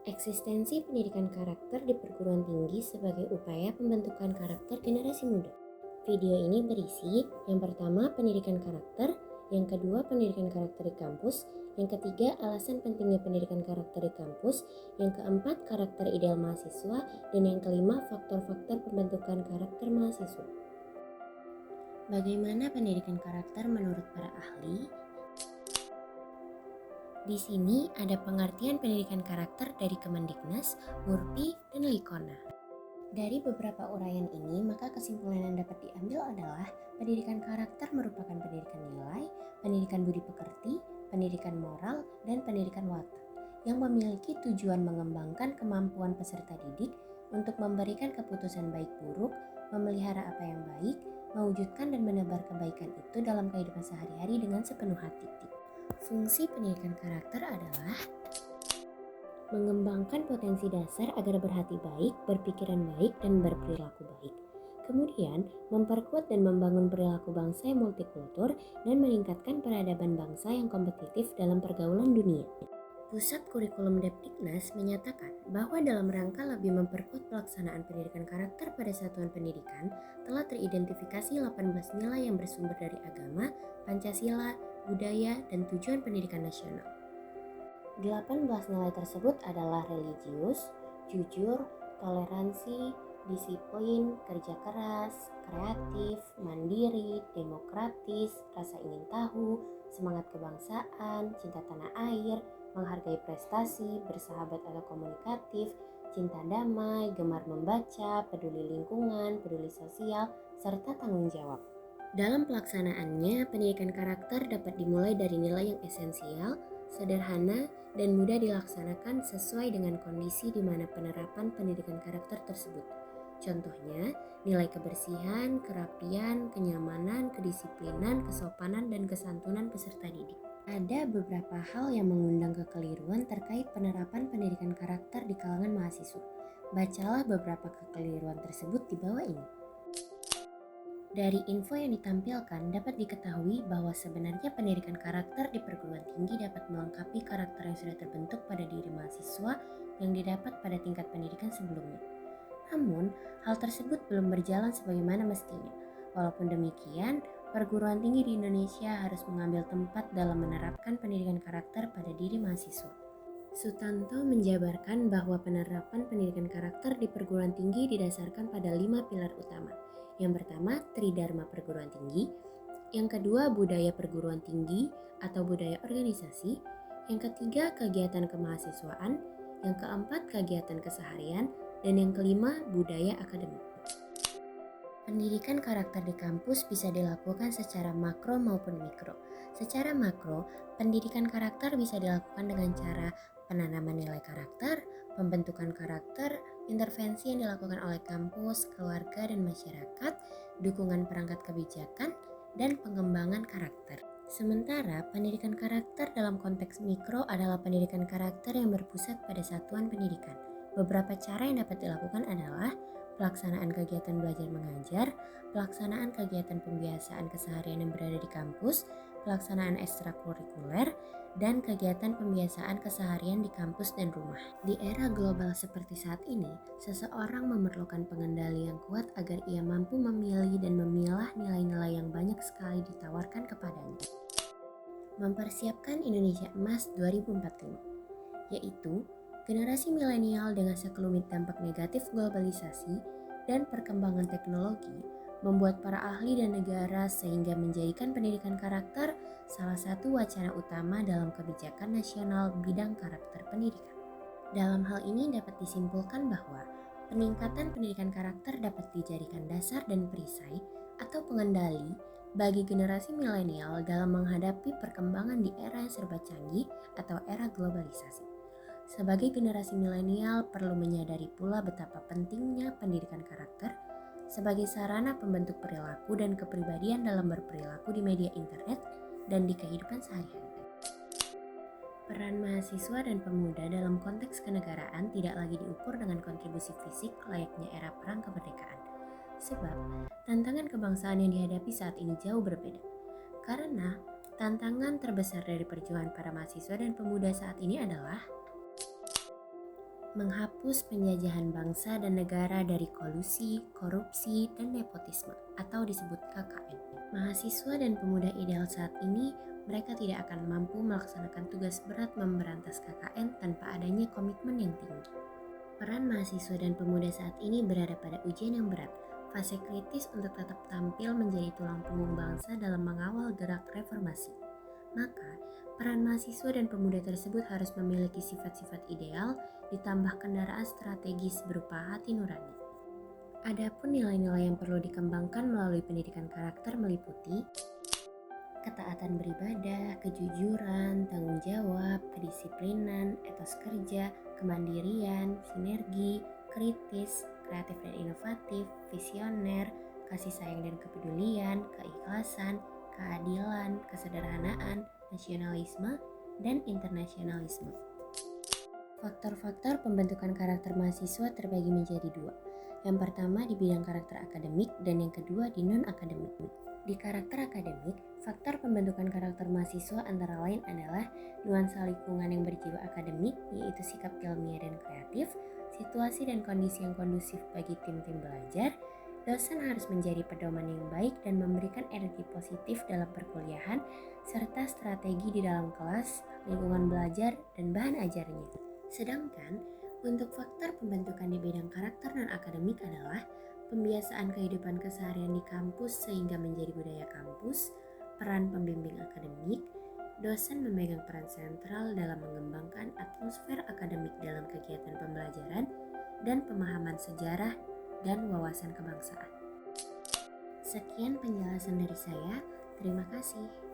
Eksistensi pendidikan karakter di perguruan tinggi sebagai upaya pembentukan karakter generasi muda. Video ini berisi yang pertama pendidikan karakter, yang kedua pendidikan karakter di kampus, yang ketiga alasan pentingnya pendidikan karakter di kampus, yang keempat karakter ideal mahasiswa, dan yang kelima faktor-faktor pembentukan karakter mahasiswa. Bagaimana pendidikan karakter menurut para ahli? Di sini ada pengertian pendidikan karakter dari Kemendiknas, Murphy, dan Likona. Dari beberapa uraian ini, maka kesimpulan yang dapat diambil adalah pendidikan karakter merupakan pendidikan nilai, pendidikan budi pekerti, pendidikan moral, dan pendidikan watak yang memiliki tujuan mengembangkan kemampuan peserta didik untuk memberikan keputusan baik buruk, memelihara apa yang baik, mewujudkan dan menebar kebaikan itu dalam kehidupan sehari-hari dengan sepenuh hati. Fungsi pendidikan karakter adalah mengembangkan potensi dasar agar berhati baik, berpikiran baik, dan berperilaku baik. Kemudian, memperkuat dan membangun perilaku bangsa yang multikultur dan meningkatkan peradaban bangsa yang kompetitif dalam pergaulan dunia. Pusat Kurikulum Depdiknas menyatakan bahwa dalam rangka lebih memperkuat pelaksanaan pendidikan karakter pada satuan pendidikan, telah teridentifikasi 18 nilai yang bersumber dari agama, Pancasila, budaya, dan tujuan pendidikan nasional. 18 nilai tersebut adalah religius, jujur, toleransi, disiplin, kerja keras, kreatif, mandiri, demokratis, rasa ingin tahu, semangat kebangsaan, cinta tanah air, menghargai prestasi, bersahabat atau komunikatif, cinta damai, gemar membaca, peduli lingkungan, peduli sosial, serta tanggung jawab. Dalam pelaksanaannya, pendidikan karakter dapat dimulai dari nilai yang esensial, sederhana, dan mudah dilaksanakan sesuai dengan kondisi di mana penerapan pendidikan karakter tersebut. Contohnya, nilai kebersihan, kerapian, kenyamanan, kedisiplinan, kesopanan, dan kesantunan peserta didik. Ada beberapa hal yang mengundang kekeliruan terkait penerapan pendidikan karakter di kalangan mahasiswa. Bacalah beberapa kekeliruan tersebut di bawah ini. Dari info yang ditampilkan dapat diketahui bahwa sebenarnya pendidikan karakter di perguruan tinggi dapat melengkapi karakter yang sudah terbentuk pada diri mahasiswa yang didapat pada tingkat pendidikan sebelumnya. Namun, hal tersebut belum berjalan sebagaimana mestinya. Walaupun demikian, perguruan tinggi di Indonesia harus mengambil tempat dalam menerapkan pendidikan karakter pada diri mahasiswa. Sutanto menjabarkan bahwa penerapan pendidikan karakter di perguruan tinggi didasarkan pada 5 pilar utama. Yang pertama, Tridharma perguruan tinggi. Yang kedua, budaya perguruan tinggi atau budaya organisasi. Yang ketiga, kegiatan kemahasiswaan. Yang keempat, kegiatan keseharian. Dan yang kelima, budaya akademik. Pendidikan karakter di kampus bisa dilakukan secara makro maupun mikro. Secara makro, pendidikan karakter bisa dilakukan dengan cara penanaman nilai karakter, pembentukan karakter, intervensi yang dilakukan oleh kampus, keluarga, dan masyarakat, dukungan perangkat kebijakan, dan pengembangan karakter. Sementara pendidikan karakter dalam konteks mikro adalah pendidikan karakter yang berpusat pada satuan pendidikan. Beberapa cara yang dapat dilakukan adalah pelaksanaan kegiatan belajar mengajar, pelaksanaan kegiatan pembiasaan keseharian yang berada di kampus, pelaksanaan ekstrakurikuler, dan kegiatan pembiasaan keseharian di kampus dan rumah. Di era global seperti saat ini, seseorang memerlukan pengendali yang kuat agar ia mampu memilih dan memilah nilai-nilai yang banyak sekali ditawarkan kepadanya. Mempersiapkan Indonesia Emas 2045, yaitu generasi milenial dengan sekelumit dampak negatif globalisasi dan perkembangan teknologi membuat para ahli dan negara sehingga menjadikan pendidikan karakter salah satu wacana utama dalam kebijakan nasional bidang karakter pendidikan. Dalam hal ini dapat disimpulkan bahwa peningkatan pendidikan karakter dapat dijadikan dasar dan perisai atau pengendali bagi generasi milenial dalam menghadapi perkembangan di era yang serba canggih atau era globalisasi. Sebagai generasi milenial perlu menyadari pula betapa pentingnya pendidikan karakter sebagai sarana pembentuk perilaku dan kepribadian dalam berperilaku di media internet dan di kehidupan sehari-hari. Peran mahasiswa dan pemuda dalam konteks kenegaraan tidak lagi diukur dengan kontribusi fisik layaknya era perang kemerdekaan. Sebab, tantangan kebangsaan yang dihadapi saat ini jauh berbeda. Karena, tantangan terbesar dari perjuangan para mahasiswa dan pemuda saat ini adalah menghapus penjajahan bangsa dan negara dari kolusi, korupsi, dan nepotisme atau disebut KKN. Mahasiswa dan pemuda ideal saat ini, mereka tidak akan mampu melaksanakan tugas berat memberantas KKN tanpa adanya komitmen yang tinggi. Peran mahasiswa dan pemuda saat ini berada pada ujian yang berat, fase kritis untuk tetap tampil menjadi tulang punggung bangsa dalam mengawal gerak reformasi. Maka, peran mahasiswa dan pemuda tersebut harus memiliki sifat-sifat ideal ditambah kendaraan strategis berupa hati nurani. Adapun nilai-nilai yang perlu dikembangkan melalui pendidikan karakter meliputi ketaatan beribadah, kejujuran, tanggung jawab, kedisiplinan, etos kerja, kemandirian, sinergi, kritis, kreatif dan inovatif, visioner, kasih sayang dan kepedulian, keikhlasan, keadilan, kesederhanaan, nasionalisme, dan internasionalisme. Faktor-faktor pembentukan karakter mahasiswa terbagi menjadi dua. Yang pertama di bidang karakter akademik dan yang kedua di non-akademik. Di karakter akademik, faktor pembentukan karakter mahasiswa antara lain adalah nuansa lingkungan yang berjiwa akademik, yaitu sikap ilmiah dan kreatif, situasi dan kondisi yang kondusif bagi tim-tim belajar, dosen harus menjadi pedoman yang baik dan memberikan energi positif dalam perkuliahan, serta strategi di dalam kelas, lingkungan belajar, dan bahan ajarnya. Sedangkan, untuk faktor pembentukan di bidang karakter non-akademik adalah pembiasaan kehidupan keseharian di kampus sehingga menjadi budaya kampus, peran pembimbing akademik, dosen memegang peran sentral dalam mengembangkan atmosfer akademik dalam kegiatan pembelajaran, dan pemahaman sejarah dan wawasan kebangsaan. Sekian penjelasan dari saya, terima kasih.